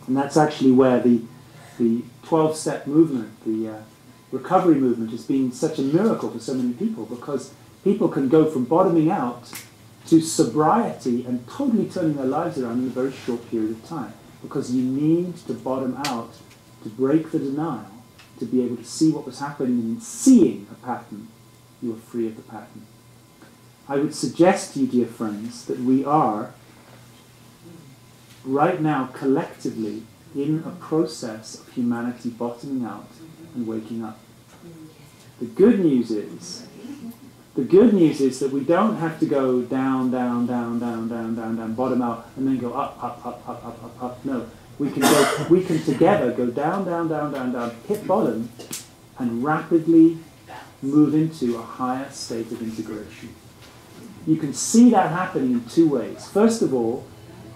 And that's actually where the 12-step movement, the recovery movement, has been such a miracle for so many people, because people can go from bottoming out to sobriety and totally turning their lives around in a very short period of time. Because you need to bottom out to break the denial, to be able to see what was happening, and in seeing a pattern, you are free of the pattern. I would suggest to you, dear friends, that we are right now collectively in a process of humanity bottoming out and waking up. The good news is that we don't have to go down, down, down, down, down, down, down, bottom out, and then go up, up, up, up, up, up, up. No, we can together go down, down, down, down, down, hit bottom, and rapidly move into a higher state of integration. You can see that happening in two ways. First of all,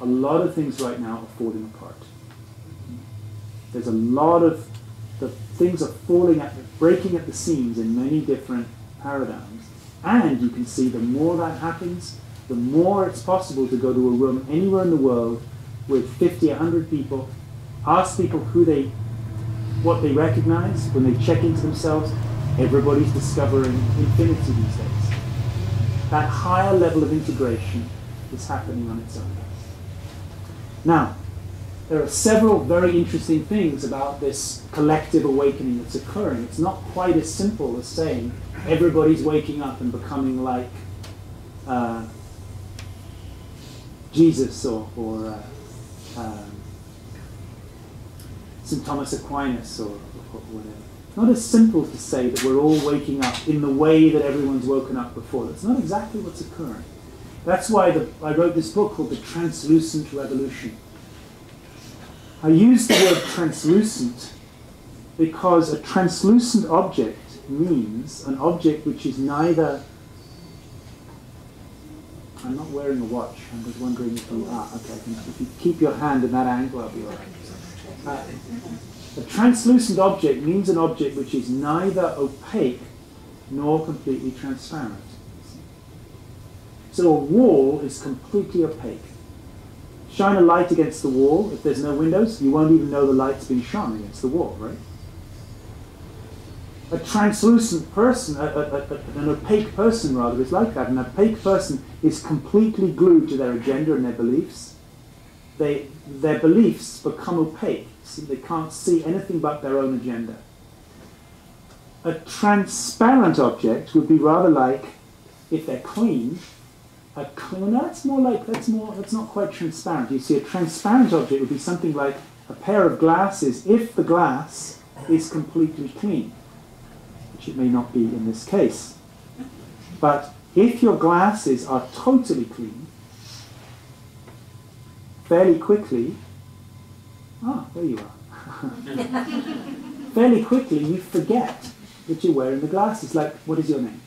a lot of things right now are falling apart. There's a lot of the things are breaking at the seams in many different paradigms. And you can see the more that happens, the more it's possible to go to a room anywhere in the world with 50, 100 people, ask people what they recognize when they check into themselves. Everybody's discovering infinity these days. That higher level of integration is happening on its own. Now, there are several very interesting things about this collective awakening that's occurring. It's not quite as simple as saying everybody's waking up and becoming like Jesus or St. Thomas Aquinas or whatever. It's not as simple to say that we're all waking up in the way that everyone's woken up before. That's not exactly what's occurring. That's why I wrote this book called The Translucent Revolution. I use the word translucent because a translucent object means an object which is neither... I'm not wearing a watch. I'm just wondering if you are. Okay, if you keep your hand in that angle, I'll be all right. A translucent object means an object which is neither opaque nor completely transparent. So a wall is completely opaque. Shine a light against the wall. If there's no windows, you won't even know the light's been shone against the wall, right? A translucent person, an opaque person rather, is like that. An opaque person is completely glued to their agenda and their beliefs. Their beliefs become opaque. So they can't see anything but their own agenda. A transparent object would be rather like, if they're clean, that's not quite transparent. You see, a transparent object would be something like a pair of glasses if the glass is completely clean, which it may not be in this case. But if your glasses are totally clean, fairly quickly, there you are. Fairly quickly you forget that you're wearing the glasses. Like, what is your name?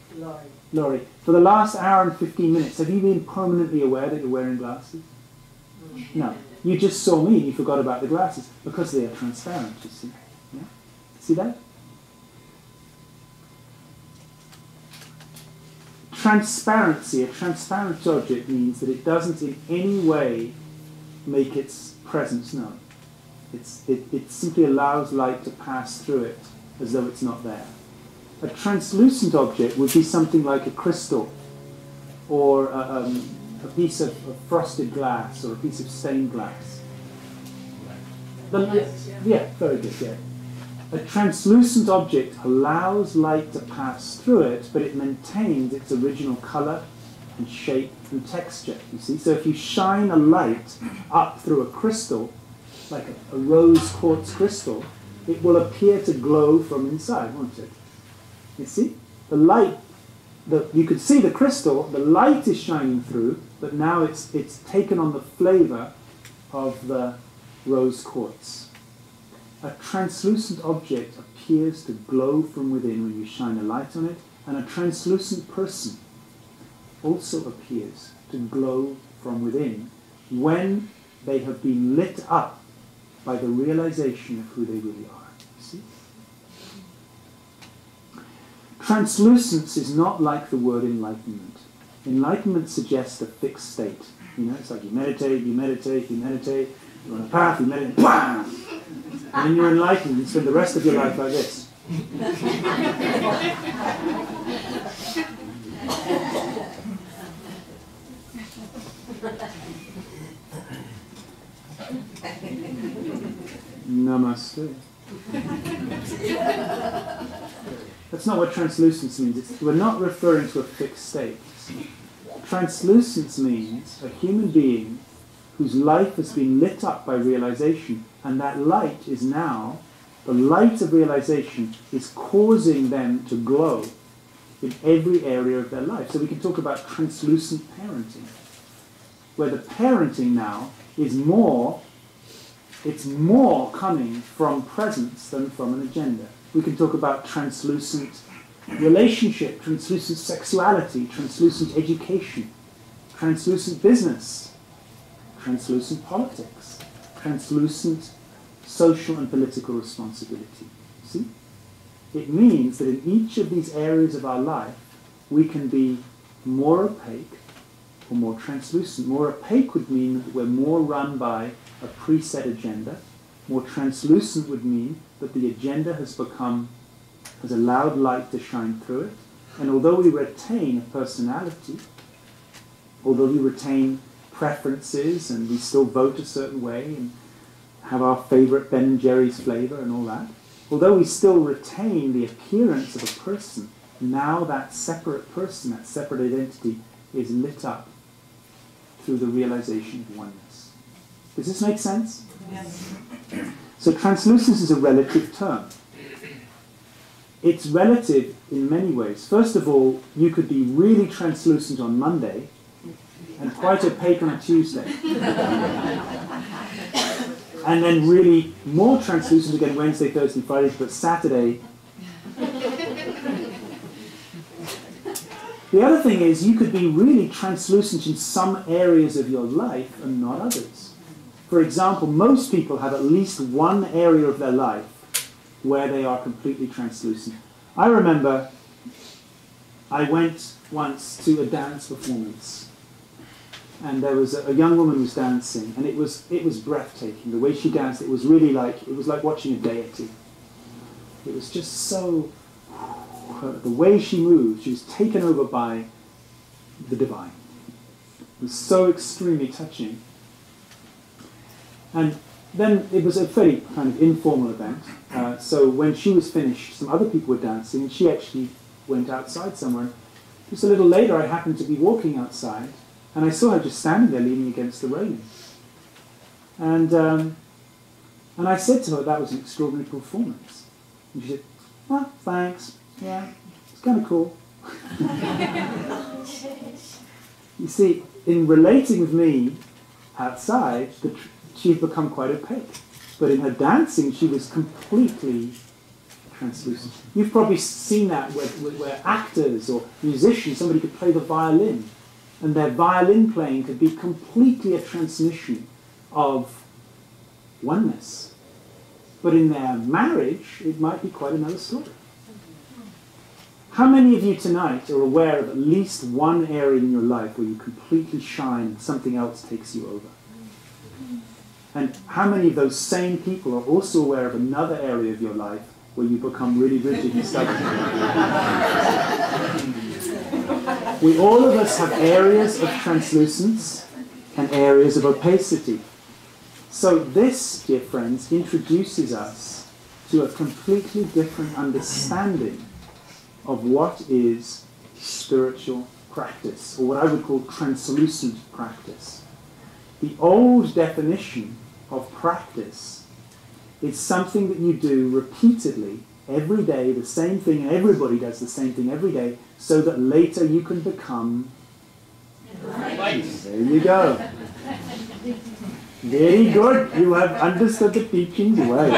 Laurie. For the last hour and 15 minutes, have you been permanently aware that you're wearing glasses? No. You just saw me and you forgot about the glasses because they are transparent, you see. Yeah? See that? Transparency, a transparent object means that it doesn't in any way make its presence known. It simply allows light to pass through it as though it's not there. A translucent object would be something like a crystal or a piece of frosted glass or a piece of stained glass. Yeah, very good, yeah. A translucent object allows light to pass through it, but it maintains its original color and shape and texture, you see. So if you shine a light up through a crystal, like a rose quartz crystal, it will appear to glow from inside, won't it? You see? The light, you could see the crystal, the light is shining through, but now it's taken on the flavor of the rose quartz. A translucent object appears to glow from within when you shine a light on it, and a translucent person also appears to glow from within when they have been lit up by the realization of who they really are. See? Translucence is not like the word enlightenment. Enlightenment suggests a fixed state. You know, it's like you meditate, You're on a path, you meditate, bam! And then you're enlightened and spend the rest of your life like this. Namaste. That's not what translucence means. We're not referring to a fixed state. Translucence means a human being whose life has been lit up by realization, and that light is now, the light of realization is causing them to glow in every area of their life. So we can talk about translucent parenting, where the parenting now is more, it's more coming from presence than from an agenda. We can talk about translucent relationship, translucent sexuality, translucent education, translucent business, translucent politics, translucent social and political responsibility. See? It means that in each of these areas of our life, we can be more opaque or more translucent. More opaque would mean that we're more run by a preset agenda. More translucent would mean that the agenda has allowed light to shine through it. And although we retain a personality, although we retain preferences and we still vote a certain way and have our favorite Ben and Jerry's flavor and all that, although we still retain the appearance of a person, now that separate person, that separate identity, is lit up through the realization of oneness. Does this make sense? Yes. So translucence is a relative term. It's relative in many ways. First of all, you could be really translucent on Monday and quite opaque on a Tuesday. And then really more translucent again Wednesday, Thursday, Friday, but Saturday. The other thing is you could be really translucent in some areas of your life and not others. For example, most people have at least one area of their life where they are completely translucent. I remember I went once to a dance performance, and there was a young woman who was dancing, and it was breathtaking. The way she danced, it was like watching a deity. It was just so, the way she moved, she was taken over by the divine. It was so extremely touching. And then it was a fairly kind of informal event. So when she was finished, some other people were dancing, and she actually went outside somewhere. Just a little later, I happened to be walking outside, and I saw her just standing there leaning against the railing. And I said to her, that was an extraordinary performance. And she said, "Oh, thanks. Yeah, it's kind of cool." You see, in relating with me outside, she'd become quite opaque. But in her dancing, she was completely translucent. You've probably seen that where actors or musicians, somebody could play the violin, and their violin playing could be completely a transmission of oneness. But in their marriage, it might be quite another story. How many of you tonight are aware of at least one area in your life where you completely shine and something else takes you over? And how many of those same people are also aware of another area of your life where you become really rigid and stubborn? We all of us have areas of translucence and areas of opacity. So this, dear friends, introduces us to a completely different understanding of what is spiritual practice, or what I would call translucent practice. The old definition of practice is something that you do repeatedly, every day, the same thing, and everybody does the same thing every day, so that later you can become enlightened. There you go. Very good. You have understood the teachings well.